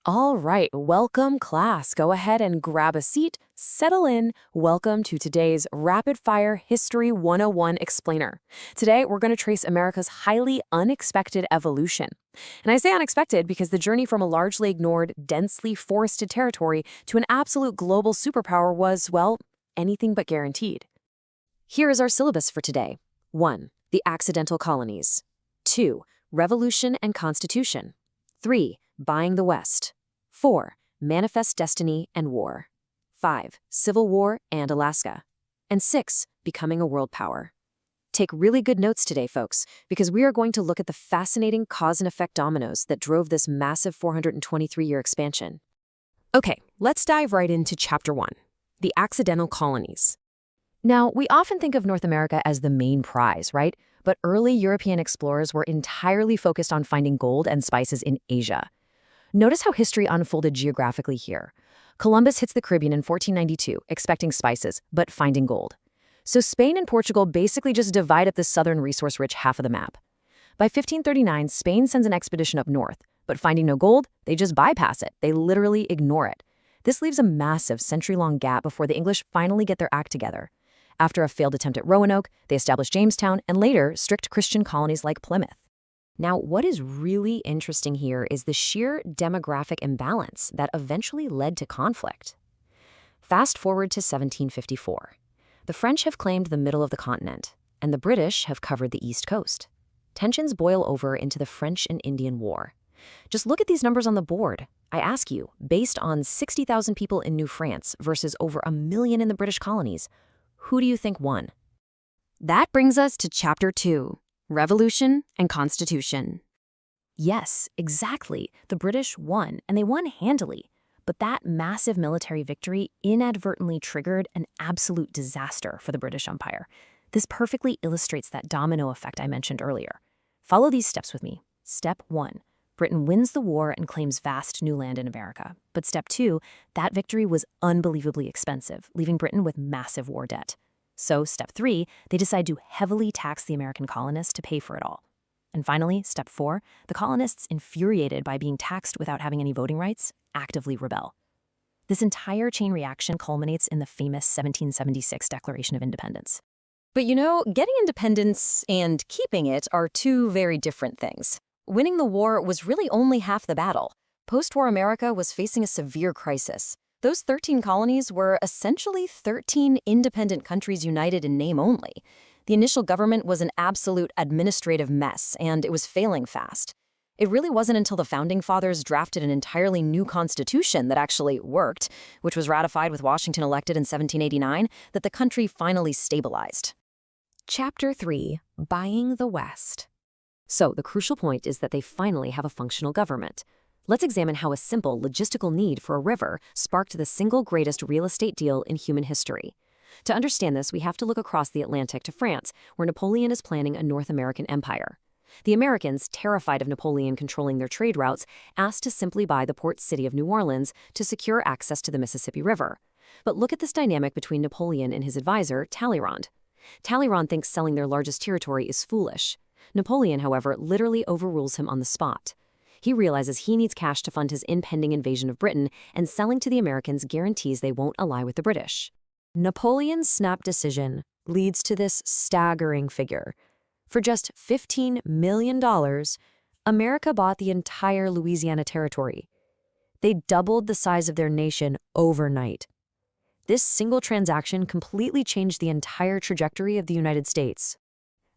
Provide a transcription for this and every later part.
All right, welcome class. Go ahead and grab a seat, settle in. Welcome to today's Rapid Fire History 101 Explainer. Today, we're going to trace America's highly unexpected evolution. And I say unexpected because the journey from a largely ignored, densely forested territory to an absolute global superpower was, well, anything but guaranteed. Here is our syllabus for today. 1. The accidental colonies. 2. Revolution and Constitution. 3. Buying the West. 4. Manifest Destiny and War. 5. Civil War and Alaska. And 6. Becoming a world power. Take really good notes today, folks, because we are going to look at the fascinating cause and effect dominoes that drove this massive 423-year expansion. Okay, let's dive right into Chapter 1, the accidental colonies. Now, we often think of North America as the main prize, right? But early European explorers were entirely focused on finding gold and spices in Asia. Notice how history unfolded geographically here. Columbus hits the Caribbean in 1492, expecting spices, but finding gold. So Spain and Portugal basically just divide up the southern resource-rich half of the map. By 1539, Spain sends an expedition up north, but finding no gold, they just bypass it. They literally ignore it. This leaves a massive century-long gap before the English finally get their act together. After a failed attempt at Roanoke, they established Jamestown and later strict Christian colonies like Plymouth. Now, what is really interesting here is the sheer demographic imbalance that eventually led to conflict. Fast forward to 1754. The French have claimed the middle of the continent, and the British have covered the East Coast. Tensions boil over into the French and Indian War. Just look at these numbers on the board. I ask you, based on 60,000 people in New France versus over 1 million in the British colonies, who do you think won? That brings us to Chapter 2. Revolution and Constitution. Yes, exactly. The British won, and they won handily. But that massive military victory inadvertently triggered an absolute disaster for the British Empire. This perfectly illustrates that domino effect I mentioned earlier. Follow these steps with me. Step 1. Britain wins the war and claims vast new land in America. But step 2, that victory was unbelievably expensive, leaving Britain with massive war debt. So, step 3, they decide to heavily tax the American colonists to pay for it all. And finally, step 4, the colonists, infuriated by being taxed without having any voting rights, actively rebel. This entire chain reaction culminates in the famous 1776 Declaration of Independence. But you know, getting independence and keeping it are two very different things. Winning the war was really only half the battle. Post-war America was facing a severe crisis. Those 13 colonies were essentially 13 independent countries united in name only. The initial government was an absolute administrative mess, and it was failing fast. It really wasn't until the Founding Fathers drafted an entirely new constitution that actually worked, which was ratified with Washington elected in 1789, that the country finally stabilized. Chapter 3. Buying the West. So, the crucial point is that they finally have a functional government. Let's examine how a simple logistical need for a river sparked the single greatest real estate deal in human history. To understand this, we have to look across the Atlantic to France, where Napoleon is planning a North American empire. The Americans, terrified of Napoleon controlling their trade routes, asked to simply buy the port city of New Orleans to secure access to the Mississippi River. But look at this dynamic between Napoleon and his advisor, Talleyrand. Talleyrand thinks selling their largest territory is foolish. Napoleon, however, literally overrules him on the spot. He realizes he needs cash to fund his impending invasion of Britain, and selling to the Americans guarantees they won't ally with the British. Napoleon's snap decision leads to this staggering figure. For just $15 million, America bought the entire Louisiana territory. They doubled the size of their nation overnight. This single transaction completely changed the entire trajectory of the United States.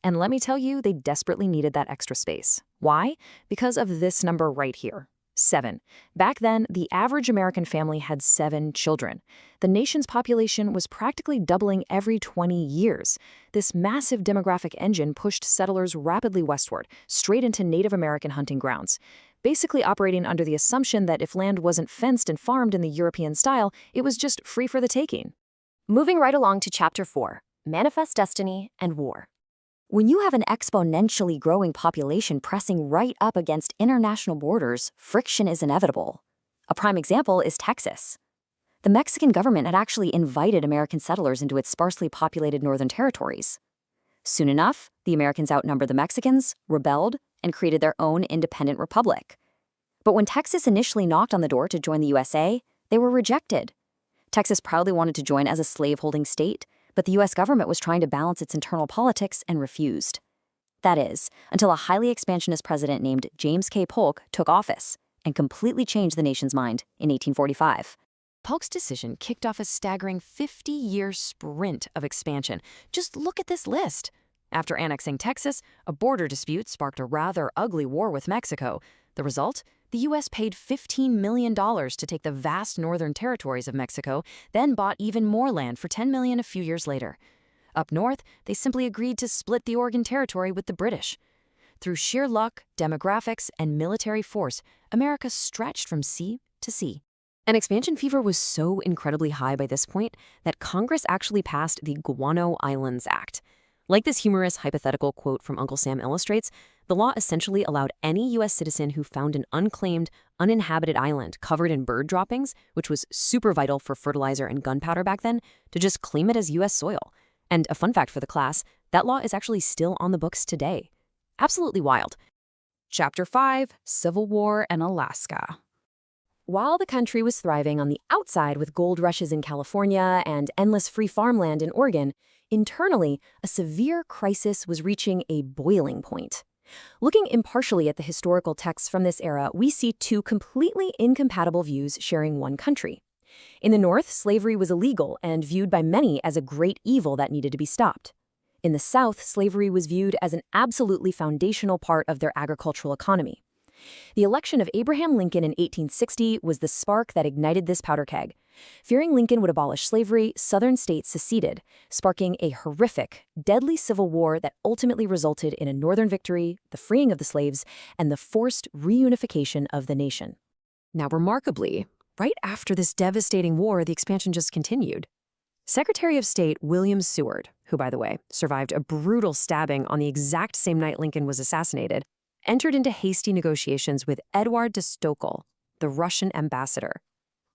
And let me tell you, they desperately needed that extra space. Why? Because of this number right here, 7. Back then, the average American family had 7 children. The nation's population was practically doubling every 20 years. This massive demographic engine pushed settlers rapidly westward, straight into Native American hunting grounds, basically operating under the assumption that if land wasn't fenced and farmed in the European style, it was just free for the taking. Moving right along to Chapter 4, Manifest Destiny and War. When you have an exponentially growing population pressing right up against international borders, friction is inevitable. A prime example is Texas. The Mexican government had actually invited American settlers into its sparsely populated northern territories. Soon enough, the Americans outnumbered the Mexicans, rebelled, and created their own independent republic. But when Texas initially knocked on the door to join the USA, they were rejected. Texas proudly wanted to join as a slave-holding state, but the U.S. government was trying to balance its internal politics and refused. That is, until a highly expansionist president named James K. Polk took office and completely changed the nation's mind in 1845. Polk's decision kicked off a staggering 50-year sprint of expansion. Just look at this list. After annexing Texas, a border dispute sparked a rather ugly war with Mexico. The result? The U.S. paid $15 million to take the vast northern territories of Mexico, then bought even more land for $10 million a few years later. Up north, they simply agreed to split the Oregon Territory with the British. Through sheer luck, demographics, and military force, America stretched from sea to sea. And expansion fever was so incredibly high by this point that Congress actually passed the Guano Islands Act. Like this humorous hypothetical quote from Uncle Sam illustrates, the law essentially allowed any U.S. citizen who found an unclaimed, uninhabited island covered in bird droppings, which was super vital for fertilizer and gunpowder back then, to just claim it as U.S. soil. And a fun fact for the class, that law is actually still on the books today. Absolutely wild. Chapter 5, Civil War and Alaska. While the country was thriving on the outside with gold rushes in California and endless free farmland in Oregon, internally, a severe crisis was reaching a boiling point. Looking impartially at the historical texts from this era, we see two completely incompatible views sharing one country. In the North, slavery was illegal and viewed by many as a great evil that needed to be stopped. In the South, slavery was viewed as an absolutely foundational part of their agricultural economy. The election of Abraham Lincoln in 1860 was the spark that ignited this powder keg. Fearing Lincoln would abolish slavery, Southern states seceded, sparking a horrific, deadly civil war that ultimately resulted in a Northern victory, the freeing of the slaves, and the forced reunification of the nation. Now, remarkably, right after this devastating war, the expansion just continued. Secretary of State William Seward, who, by the way, survived a brutal stabbing on the exact same night Lincoln was assassinated, entered into hasty negotiations with Edward de Stokel, the Russian ambassador.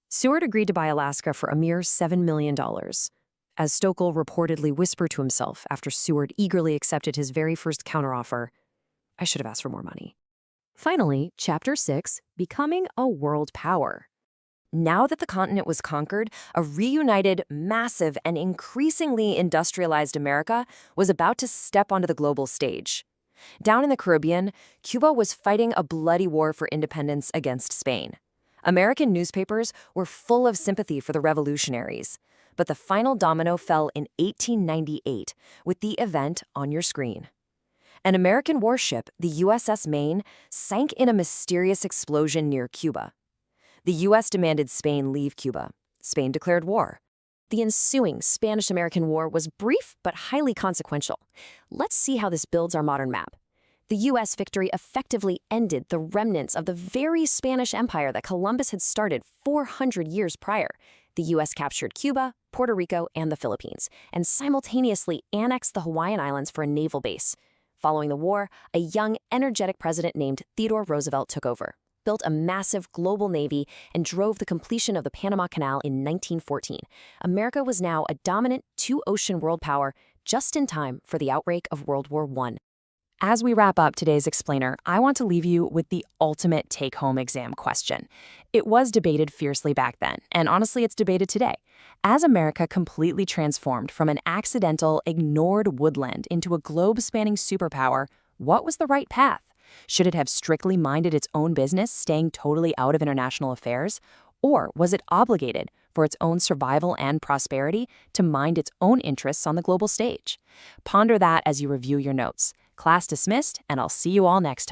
Seward agreed to buy Alaska for a mere $7 million. As Stokel reportedly whispered to himself after Seward eagerly accepted his very first counteroffer, "I should have asked for more money." Finally, Chapter 6, Becoming a World Power. Now that the continent was conquered, a reunited, massive, and increasingly industrialized America was about to step onto the global stage. Down in the Caribbean, Cuba was fighting a bloody war for independence against Spain. American newspapers were full of sympathy for the revolutionaries. But the final domino fell in 1898 with the event on your screen. An American warship, the USS Maine, sank in a mysterious explosion near Cuba. The U.S. demanded Spain leave Cuba. Spain declared war. The ensuing Spanish-American War was brief but highly consequential. Let's see how this builds our modern map. The U.S. victory effectively ended the remnants of the very Spanish Empire that Columbus had started 400 years prior. The U.S. captured Cuba, Puerto Rico, and the Philippines, and simultaneously annexed the Hawaiian Islands for a naval base. Following the war, a young, energetic president named Theodore Roosevelt took over, built a massive global navy, and drove the completion of the Panama Canal in 1914. America was now a dominant two-ocean world power, just in time for the outbreak of World War I. As we wrap up today's explainer, I want to leave you with the ultimate take-home exam question. It was debated fiercely back then, and honestly, it's debated today. As America completely transformed from an accidental, ignored woodland into a globe-spanning superpower, what was the right path? Should it have strictly minded its own business, staying totally out of international affairs? Or was it obligated, for its own survival and prosperity, to mind its own interests on the global stage? Ponder that as you review your notes. Class dismissed, and I'll see you all next time.